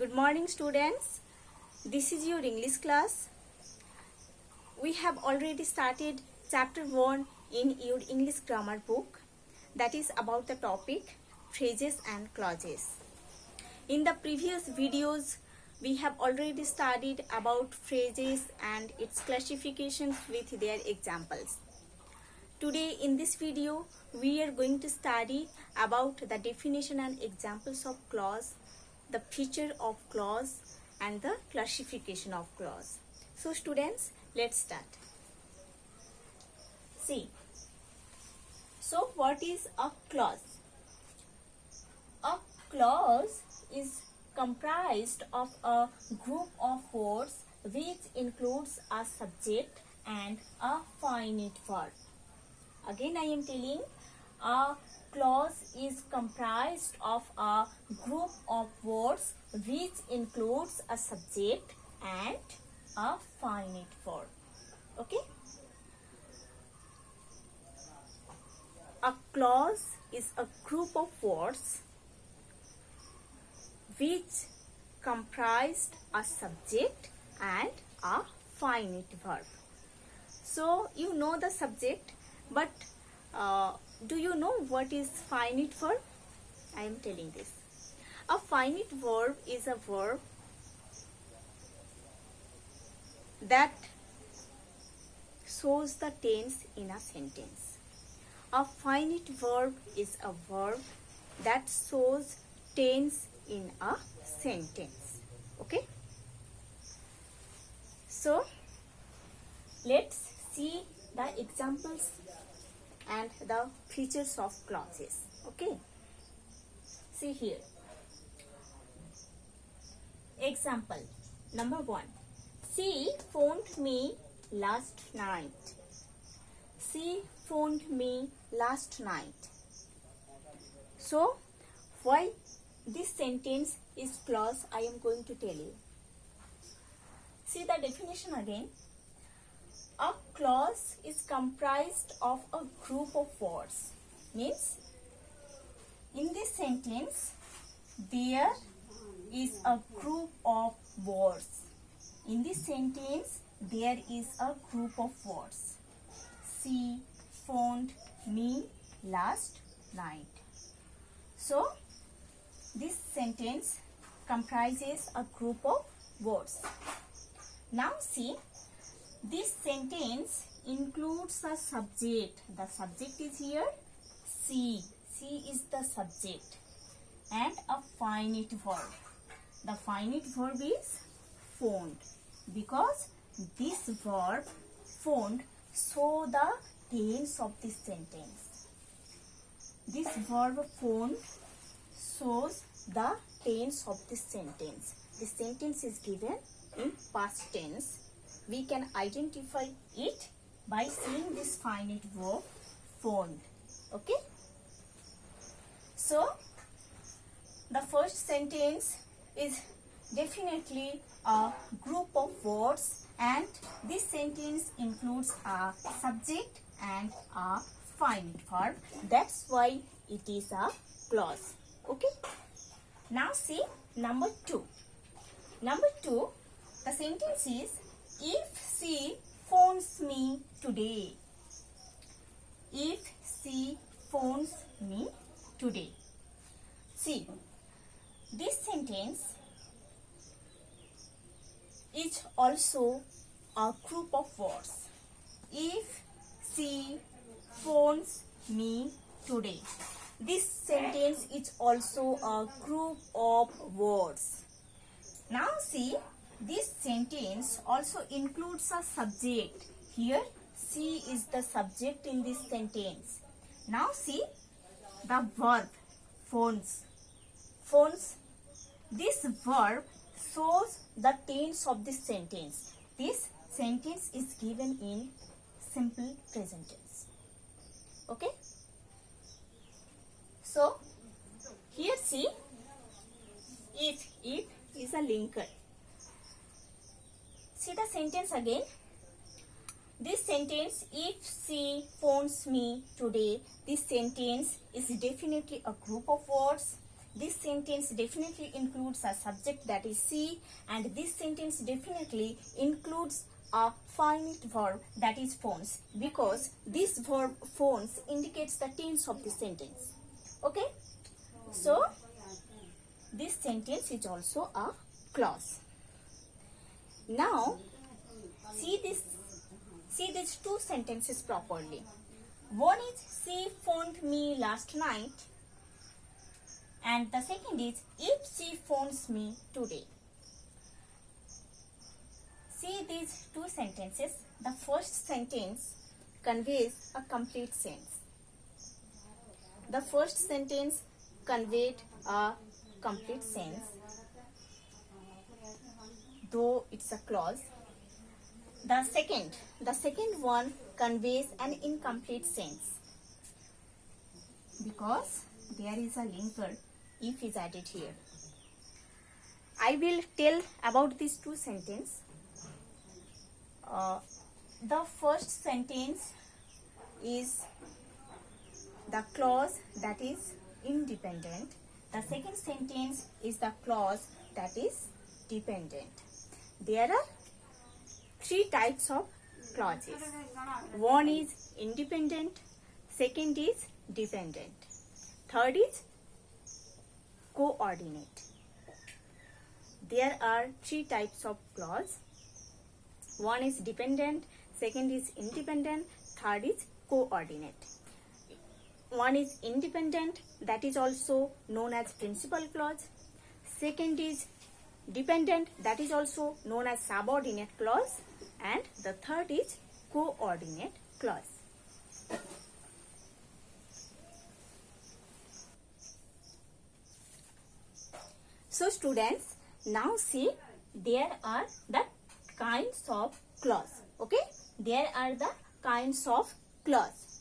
Good morning, students. This is your English class. We have already started chapter 1 in your English grammar book, that is about the topic phrases and clauses. In the previous videos, we have already studied about phrases and its classifications with their examples. Today in this video, we are going to study about the definition and examples of clause, the feature of clause and the classification of clause. So students, let's start. See, so what is a clause? A clause is comprised of a group of words which includes a subject and a finite verb. Again I am telling, a clause is comprised of a group of words which includes a subject and a finite verb. Okay? A clause is a group of words which comprised a subject and a finite verb. So you know the subject, but do you know what is finite verb? I am telling this. A finite verb is a verb that shows the tense in a sentence. A finite verb is a verb that shows tense in a sentence. Okay? So, let's see the examples and the features of clauses. Okay? See here. Example number 1. She phoned me last night. She phoned me last night. So, why this sentence is clause, I am going to tell you. See the definition again. A clause is comprised of a group of words. Means, in this sentence, there is a group of words. In this sentence, there is a group of words. She phoned me last night. So, this sentence comprises a group of words. Now see, this sentence includes a subject. The subject is here she. She is the subject. And a finite verb. The finite verb is phoned. Because this verb phoned show the tense of this sentence. This verb phoned shows the tense of this sentence. The sentence is given in past tense. We can identify it by seeing this finite verb phoned. Okay? So, the first sentence is definitely a group of words, and this sentence includes a subject and a finite verb. That's why it is a clause. Okay? Now see number 2. Number 2, the sentence is, if she phones me today. If she phones me today. See, this sentence is also a group of words. If she phones me today. This sentence is also a group of words. Now see, this sentence also includes a subject. Here, she is the subject in this sentence. Now see, the verb phones. Phones. This verb shows the tense of this sentence. This sentence is given in simple present tense. Okay? So, here see, if is a linker. See the sentence again. This sentence, if she phones me today, this sentence is definitely a group of words. this sentence definitely includes a subject, that is she, and this sentence definitely includes a finite verb, that is phones, because this verb phones indicates the tense of the sentence. Okay, so this sentence is also a clause. Now see these two sentences properly. One is she phoned me last night, and the second is if she phones me today. See these two sentences. The first sentence conveys a complete sense. The first sentence conveyed a complete sense, though it's a clause. The second one conveys an incomplete sense, because there is a linker if is added here. I will tell about these two sentences. The first sentence is the clause that is independent. The second sentence is the clause that is dependent. There are three types of clauses. One is independent, second is dependent, third is coordinate. There are three types of clause. One is dependent, second is independent, third is coordinate. One is independent, that is also known as principal clause. Second is dependent, that is also known as subordinate clause. And the third is coordinate clause. So students, now see there are the kinds of clause. Okay, there are the kinds of clause.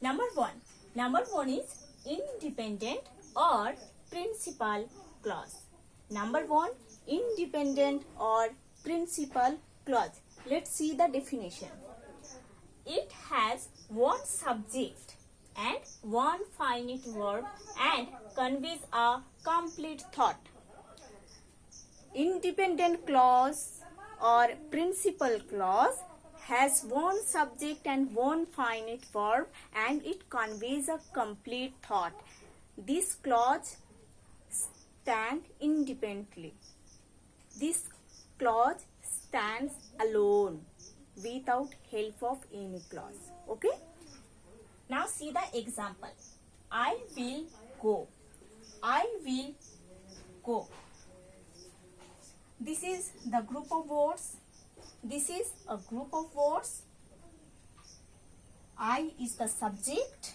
Number one is independent or principal clause. Number one, independent or principal clause. Let's see the definition. It has one subject and one finite verb and conveys a complete thought. Independent clause or principal clause has one subject and one finite verb and it conveys a complete thought. This clause stands independently. This clause stands alone without help of any clause. Okay? Now see the example. I will go. I will go. This is the group of words. This is a group of words. I is the subject.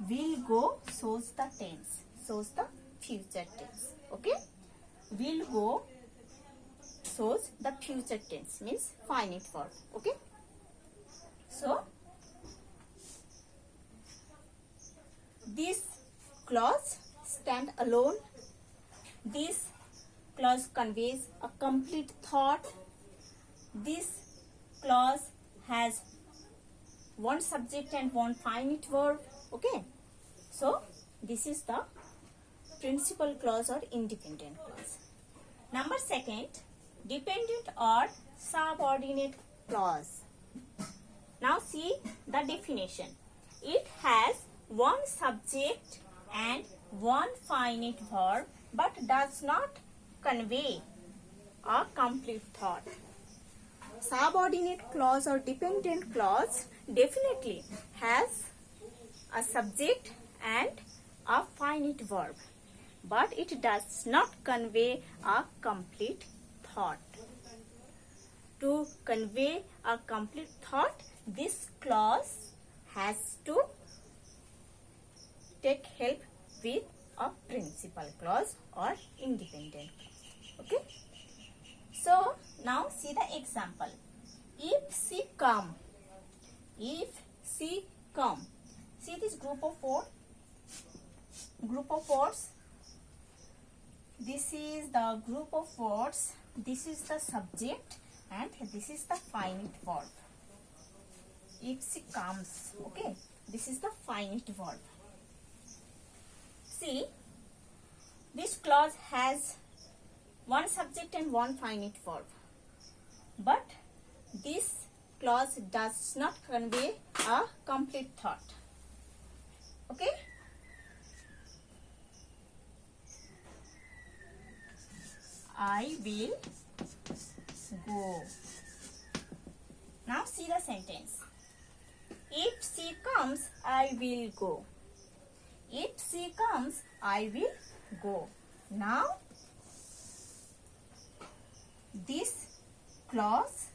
Will go shows the tense, shows the future tense. Okay? Will go shows the future tense, means finite verb. Okay? So, this clause stand alone. This clause conveys a complete thought. This clause has one subject and one finite verb. Okay, so this is the principal clause or independent clause. Number second, dependent or subordinate clause. Now see the definition. It has one subject and one finite verb but does not convey a complete thought. Subordinate clause or dependent clause definitely has a subject and a finite verb, but it does not convey a complete thought. To convey a complete thought, this clause has to take help with a principal clause or independent clause. Okay? So, now see the example. If she come. If she come. See this group of words. This is the group of words. This is the subject and this is the finite verb. If she comes. Okay. This is the finite verb. See, clause has one subject and one finite verb. But this clause does not convey a complete thought. Okay? I will go. Now see the sentence. If she comes, I will go. If she comes, I will go. Now, this clause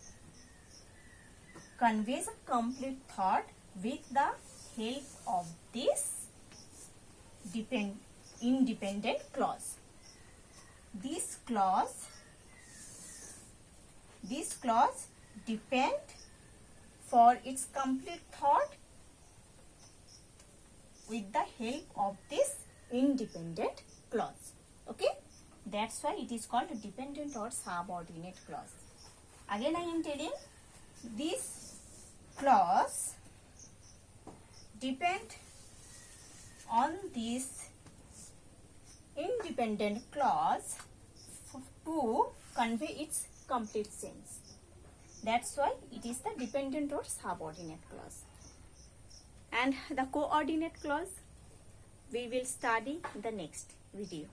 conveys a complete thought with the help of this independent clause. This clause depend for its complete thought with the help of this independent clause. Okay, that's why it is called a dependent or subordinate clause. Again I am telling, this clause depend on this independent clause to convey its complete sense. That's why it is the dependent or subordinate clause. And the coordinate clause we will study in the next video.